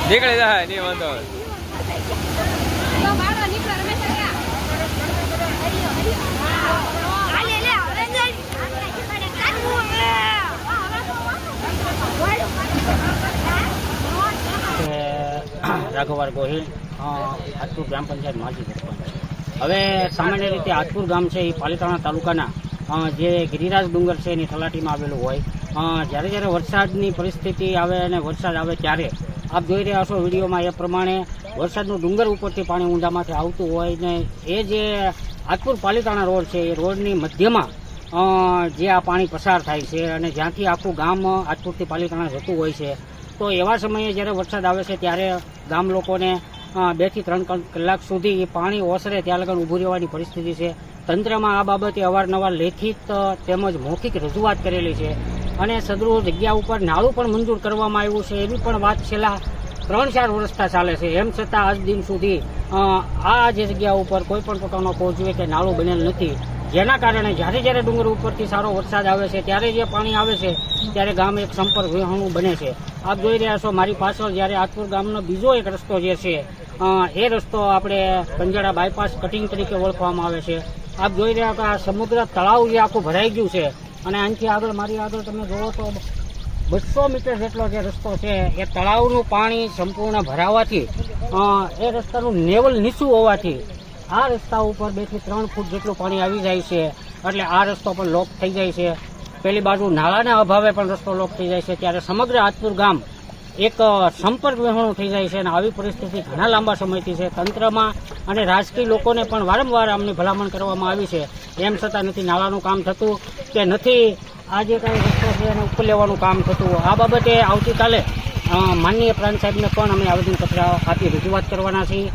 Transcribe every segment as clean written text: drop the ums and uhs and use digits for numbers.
નીકળી જાય નહીં વાંધો રાઘવાર ગોહિલ આજપુર ગ્રામ પંચાયત માજી સરપંચ. હવે સામાન્ય રીતે આજપુર ગામ છે એ પાલિતાણા તાલુકાના જે ગિરિરાજ ડુંગર છે એની તલાટીમાં આવેલું હોય. જ્યારે જ્યારે વરસાદની પરિસ્થિતિ આવે અને વરસાદ આવે ત્યારે આપ જોઈ રહ્યા છો વિડીયોમાં એ પ્રમાણે વરસાદનું ડુંગર ઉપરથી પાણી ઊંડામાંથી આવતું હોય ને એ જે આજપુર પાલિતાણા રોડ છે એ રોડની મધ્યમાં જે આ પાણી પસાર થાય છે અને જ્યાંથી આખું ગામ આજપુરથી પાલિતાણા જતું હોય છે. તો એવા સમયે જ્યારે વરસાદ આવે છે ત્યારે ગામ લોકોને 2 થી 3 કલાક સુધી પાણી ઓસરે ત્યાં લગન ઊભું રહેવાની પરિસ્થિતિ છે. તંત્રમાં આ બાબતે અવારનવાર લેખિત તેમજ મૌખિક રજૂઆત કરેલી છે અને સદરૂ જગ્યા ઉપર નાળું પણ મંજૂર કરવામાં આવ્યું છે. એવી પણ વાત છેલ્લા 3-4 વર્ષથી ચાલે છે. એમ છતાં આજ દિન સુધી આ જે જગ્યા ઉપર કોઈ પણ પ્રકારનો પહોંચવે કે નાળું બનેલ નથી. જેના કારણે જ્યારે જ્યારે ડુંગર ઉપરથી સારો વરસાદ આવે છે ત્યારે જે પાણી આવે છે ત્યારે ગામ એક સંપર્ક વિહોણું બને છે. આપ જોઈ રહ્યા છો મારી પાછળ જ્યારે આજપુર ગામનો બીજો એક રસ્તો જે છે એ રસ્તો આપણે કંજાડા બાયપાસ કટિંગ તરીકે ઓળખવામાં આવે છે. આપ જોઈ રહ્યા છો આ સમુદ્ર તળાવ જે આખું ભરાઈ ગયું છે અને આનાથી આગળ મારી આગળ તમે જુઓ તો 200 મીટર જેટલો જે રસ્તો છે એ તળાવનું પાણી સંપૂર્ણ ભરાવાથી એ રસ્તાનું લેવલ નીચું હોવાથી આ રસ્તા ઉપર 2 થી 3 ફૂટ જેટલું પાણી આવી જાય છે. એટલે આ રસ્તો પણ લોક થઈ જાય છે. પેલી બાજુ નાળાના અભાવે પણ રસ્તો લોક થઈ જાય છે. ત્યારે સમગ્ર આજપુર ગામ એક સંપર્ક વિહોણું થઈ જાય છે અને આવી પરિસ્થિતિ ઘણા લાંબા સમયથી છે. તંત્રમાં અને રાજકીય લોકોને પણ વારંવાર આમની ભલામણ કરવામાં આવી છે. એમ છતાં નથી નાળાનું કામ થતું કે નથી આ જે કાંઈ રસ્તો છે એને ઉપર લેવાનું કામ થતું. આ બાબતે આવતીકાલે માનનીય પ્રાંત સાહેબને પણ અમે આવેદનપત્ર આપી રજૂઆત કરવાના છીએ.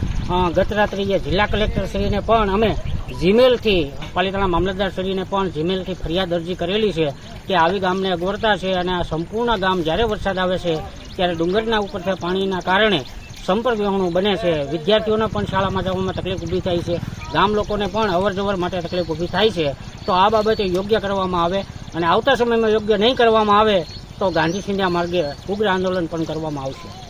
ગત રાત્રિએ જિલ્લા કલેક્ટરશ્રીને પણ અમે જીમેલથી પાલિતાણા મામલતદારશ્રીને પણ જીમેલથી ફરિયાદ અરજી કરેલી છે કે આવી ગામને અગવડતા છે અને આ સંપૂર્ણ ગામ જ્યારે વરસાદ આવે છે ત્યારે ડુંગરના ઉપરથી પાણીના કારણે સંપર્ક વિહોણું બને છે. વિદ્યાર્થીઓને પણ શાળામાં જવામાં તકલીફ ઊભી થાય છે. ગામ લોકોને પણ અવરજવર માટે તકલીફ ઊભી થાય છે. તો આ બાબતે યોગ્ય કરવામાં આવે અને આવતા સમયમાં યોગ્ય નહીં કરવામાં આવે તો ગાંધી સિંધિયા માર્ગે ઉગ્ર આંદોલન પણ કરવામાં આવશે.